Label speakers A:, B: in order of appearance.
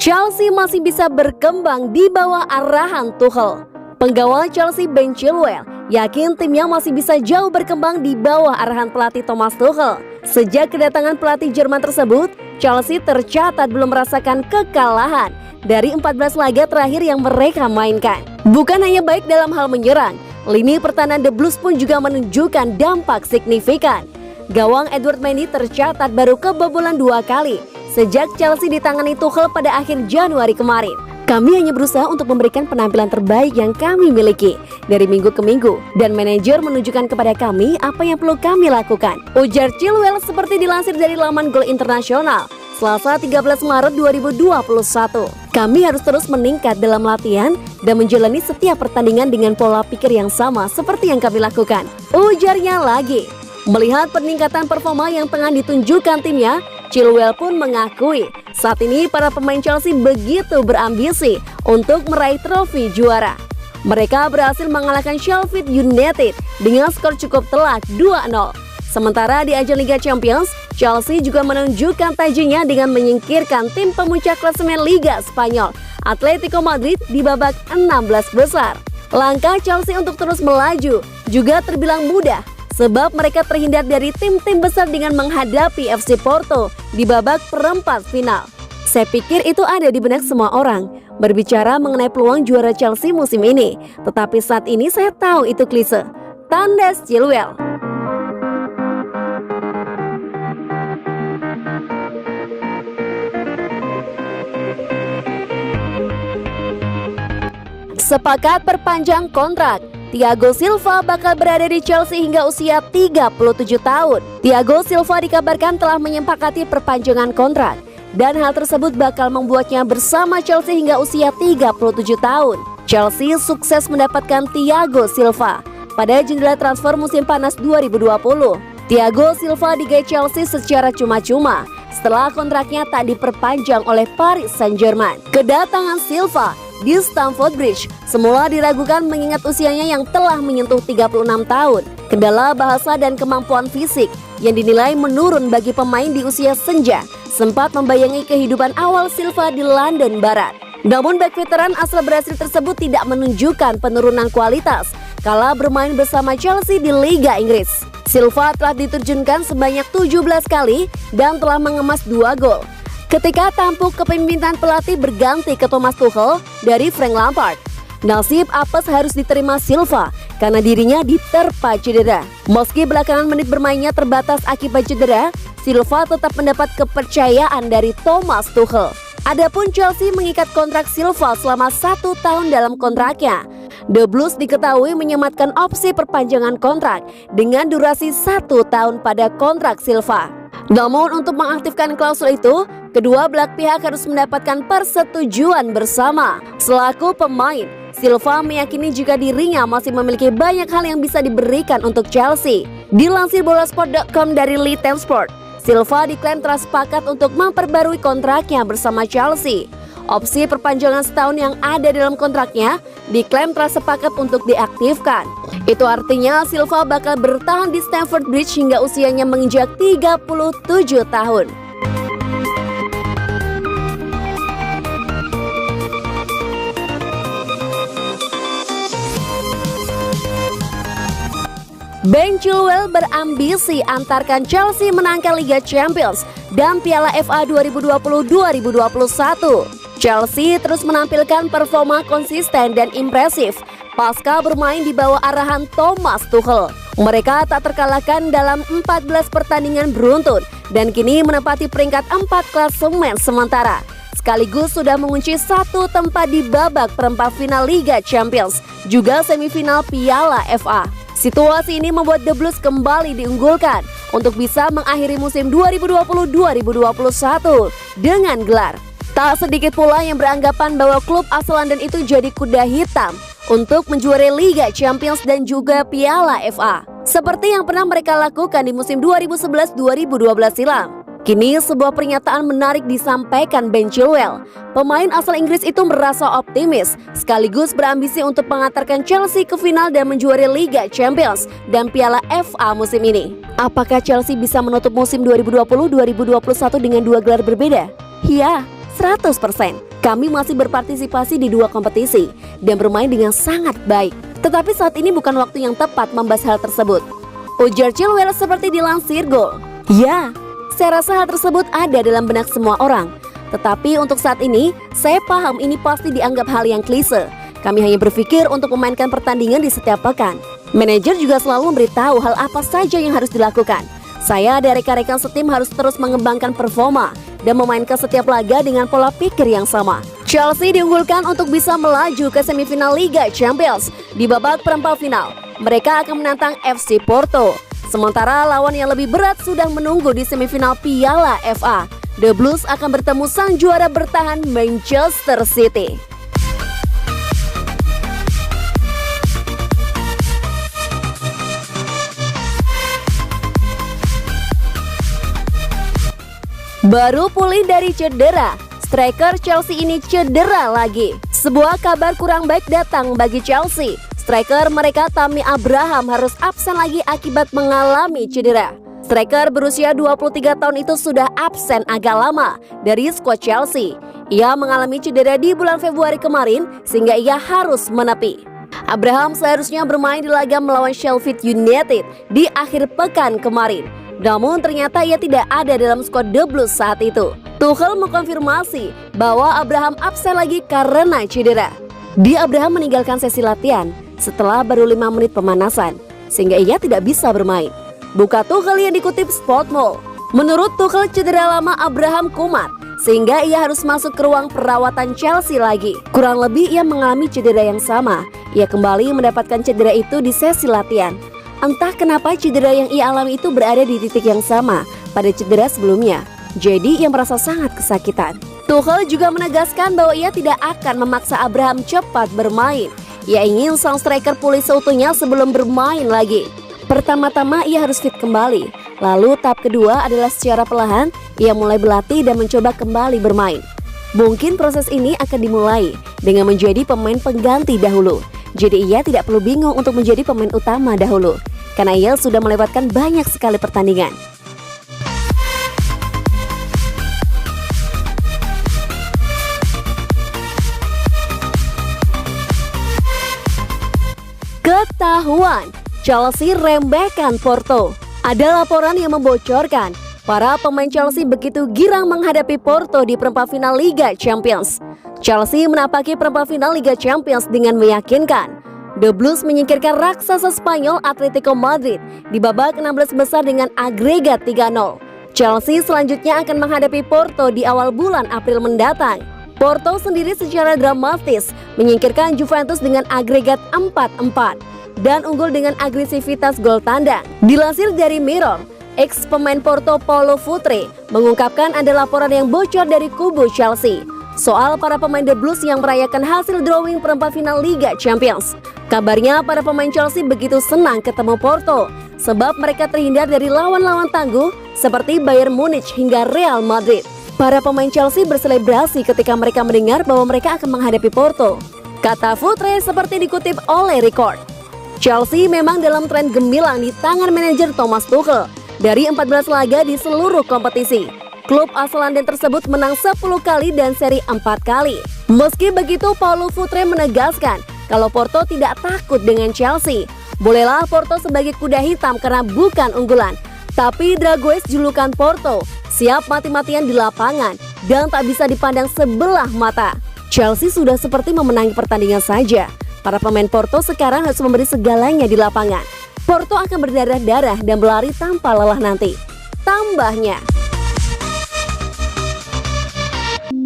A: Chelsea masih bisa berkembang di bawah arahan Tuchel. Penggawa Chelsea Ben Chilwell yakin timnya masih bisa jauh berkembang di bawah arahan pelatih Thomas Tuchel. Sejak kedatangan pelatih Jerman tersebut, Chelsea tercatat belum merasakan kekalahan dari 14 laga terakhir yang mereka mainkan. Bukan hanya baik dalam hal menyerang, lini pertahanan The Blues pun juga menunjukkan dampak signifikan. Gawang Edward Mendy tercatat baru kebobolan 2 kali sejak Chelsea ditangani Tuchel pada akhir Januari kemarin. Kami hanya berusaha untuk memberikan penampilan terbaik yang kami miliki dari minggu ke minggu, dan manajer menunjukkan kepada kami apa yang perlu kami lakukan, ujar Chilwell seperti dilansir dari laman Gol Internasional Selasa 13 Maret 2021. Kami harus terus meningkat dalam latihan dan menjalani setiap pertandingan dengan pola pikir yang sama seperti yang kami lakukan, ujarnya lagi. Melihat peningkatan performa yang tengah ditunjukkan timnya, Chilwell pun mengakui saat ini para pemain Chelsea begitu berambisi untuk meraih trofi juara. Mereka berhasil mengalahkan Sheffield United dengan skor cukup telak 2-0. Sementara di ajang Liga Champions, Chelsea juga menunjukkan tajinya dengan menyingkirkan tim pemuncak klasemen Liga Spanyol, Atletico Madrid, di babak 16 besar. Langkah Chelsea untuk terus melaju juga terbilang mudah, sebab mereka terhindar dari tim-tim besar dengan menghadapi FC Porto di babak perempat final. Saya pikir itu ada di benak semua orang berbicara mengenai peluang juara Chelsea musim ini. Tetapi saat ini saya tahu itu klise, tandas Chilwell. Sepakat perpanjang kontrak, Thiago Silva bakal berada di Chelsea hingga usia 37 tahun. Thiago Silva dikabarkan telah menyepakati perpanjangan kontrak, dan hal tersebut bakal membuatnya bersama Chelsea hingga usia 37 tahun. Chelsea sukses mendapatkan Thiago Silva pada jendela transfer musim panas 2020. Thiago Silva digait Chelsea secara cuma-cuma setelah kontraknya tak diperpanjang oleh Paris Saint-Germain. Kedatangan Silva di Stamford Bridge semula diragukan mengingat usianya yang telah menyentuh 36 tahun. Kendala bahasa dan kemampuan fisik yang dinilai menurun bagi pemain di usia senja sempat membayangi kehidupan awal Silva di London Barat. Namun bek veteran asal Brasil tersebut tidak menunjukkan penurunan kualitas kala bermain bersama Chelsea di Liga Inggris. Silva telah diterjunkan sebanyak 17 kali dan telah mengemas 2 gol ketika tampuk kepemimpinan pelatih berganti ke Thomas Tuchel dari Frank Lampard. Nasib apes harus diterima Silva karena dirinya diterpa cedera. Meski belakangan menit bermainnya terbatas akibat cedera, Silva tetap mendapat kepercayaan dari Thomas Tuchel. Adapun Chelsea mengikat kontrak Silva selama 1 tahun dalam kontraknya. The Blues diketahui menyematkan opsi perpanjangan kontrak dengan durasi 1 tahun pada kontrak Silva. Namun untuk mengaktifkan klausul itu, kedua belah pihak harus mendapatkan persetujuan bersama. Selaku pemain, Silva meyakini jika dirinya masih memiliki banyak hal yang bisa diberikan untuk Chelsea. Dilansir bolasport.com dari Lee Tensport, Silva diklaim telah sepakat untuk memperbarui kontraknya bersama Chelsea. Opsi perpanjangan setahun yang ada dalam kontraknya diklaim telah sepakat untuk diaktifkan. Itu artinya Silva bakal bertahan di Stamford Bridge hingga usianya menginjak 37 tahun. Ben Chilwell berambisi antarkan Chelsea menangkan Liga Champions dan Piala FA 2020-2021. Chelsea terus menampilkan performa konsisten dan impresif pasca bermain di bawah arahan Thomas Tuchel. Mereka tak terkalahkan dalam 14 pertandingan beruntun dan kini menempati peringkat 4 klasemen sementara, sekaligus sudah mengunci 1 tempat di babak perempat final Liga Champions, juga semifinal Piala FA. Situasi ini membuat The Blues kembali diunggulkan untuk bisa mengakhiri musim 2020-2021 dengan gelar. Tak sedikit pula yang beranggapan bahwa klub asal London itu jadi kuda hitam untuk menjuarai Liga Champions dan juga Piala FA, seperti yang pernah mereka lakukan di musim 2011-2012 silam. Kini sebuah pernyataan menarik disampaikan Ben Chilwell. Pemain asal Inggris itu merasa optimis sekaligus berambisi untuk mengantarkan Chelsea ke final dan menjuarai Liga Champions dan Piala FA musim ini. Apakah Chelsea bisa menutup musim 2020-2021 dengan 2 gelar berbeda? Ya, 100%. Kami masih berpartisipasi di 2 kompetisi dan bermain dengan sangat baik. Tetapi saat ini bukan waktu yang tepat membahas hal tersebut, ujar Chilwell seperti dilansir Gol. Ya, saya rasa hal tersebut ada dalam benak semua orang. Tetapi untuk saat ini, saya paham ini pasti dianggap hal yang klise. Kami hanya berpikir untuk memainkan pertandingan di setiap pekan. Manajer juga selalu memberitahu hal apa saja yang harus dilakukan. Saya dan rekan-rekan setim harus terus mengembangkan performa dan memainkan setiap laga dengan pola pikir yang sama. Chelsea diunggulkan untuk bisa melaju ke semifinal Liga Champions. Di babak perempat final, mereka akan menantang FC Porto. Sementara lawan yang lebih berat sudah menunggu di semifinal Piala FA. The Blues akan bertemu sang juara bertahan Manchester City. Baru pulih dari cedera, striker Chelsea ini cedera lagi. Sebuah kabar kurang baik datang bagi Chelsea. Striker mereka Tammy Abraham harus absen lagi akibat mengalami cedera. Striker berusia 23 tahun itu sudah absen agak lama dari skuad Chelsea. Ia mengalami cedera di bulan Februari kemarin sehingga ia harus menepi. Abraham seharusnya bermain di laga melawan Sheffield United di akhir pekan kemarin. Namun ternyata ia tidak ada dalam skuad The Blues saat itu. Tuchel mengkonfirmasi bahwa Abraham absen lagi karena cedera. Abraham meninggalkan sesi latihan setelah baru 5 menit pemanasan, sehingga ia tidak bisa bermain. Buka Tuchel yang dikutip Sportmall. Menurut Tuchel, cedera lama Abraham kumat, sehingga ia harus masuk ke ruang perawatan Chelsea lagi. Kurang lebih ia mengalami cedera yang sama. Ia kembali mendapatkan cedera itu di sesi latihan. Entah kenapa cedera yang ia alami itu berada di titik yang sama pada cedera sebelumnya. Jadi ia merasa sangat kesakitan. Tuchel juga menegaskan bahwa ia tidak akan memaksa Abraham cepat bermain. Ia ingin sang striker pulih seutuhnya sebelum bermain lagi. Pertama-tama ia harus fit kembali. Lalu tahap kedua adalah secara perlahan ia mulai berlatih dan mencoba kembali bermain. Mungkin proses ini akan dimulai dengan menjadi pemain pengganti dahulu. Jadi ia tidak perlu bingung untuk menjadi pemain utama dahulu, karena ia sudah melewatkan banyak sekali pertandingan. Ketahuan, Chelsea rembekan Porto. Ada laporan yang membocorkan para pemain Chelsea begitu girang menghadapi Porto di perempat final Liga Champions. Chelsea menapaki perempat final Liga Champions dengan meyakinkan. The Blues menyingkirkan raksasa Spanyol Atletico Madrid di babak 16 besar dengan agregat 3-0. Chelsea selanjutnya akan menghadapi Porto di awal bulan April mendatang. Porto sendiri secara dramatis menyingkirkan Juventus dengan agregat 4-4 dan unggul dengan agresivitas gol tandang. Dilansir dari Mirror, ex pemain Porto Paulo Futre mengungkapkan ada laporan yang bocor dari kubu Chelsea soal para pemain The Blues yang merayakan hasil drawing perempat final Liga Champions. Kabarnya para pemain Chelsea begitu senang ketemu Porto sebab mereka terhindar dari lawan-lawan tangguh seperti Bayern Munich hingga Real Madrid. Para pemain Chelsea berselebrasi ketika mereka mendengar bahwa mereka akan menghadapi Porto. Kata Futre seperti dikutip oleh Record. Chelsea memang dalam tren gemilang di tangan manajer Thomas Tuchel dari 14 laga di seluruh kompetisi. Klub asal London tersebut menang 10 kali dan seri 4 kali. Meski begitu, Paulo Futre menegaskan kalau Porto tidak takut dengan Chelsea. Bolehlah Porto sebagai kuda hitam karena bukan unggulan, tapi Dragoes julukan Porto siap mati-matian di lapangan dan tak bisa dipandang sebelah mata. Chelsea sudah seperti memenangi pertandingan saja. Para pemain Porto sekarang harus memberi segalanya di lapangan. Porto akan berdarah-darah dan berlari tanpa lelah nanti. Tambahnya,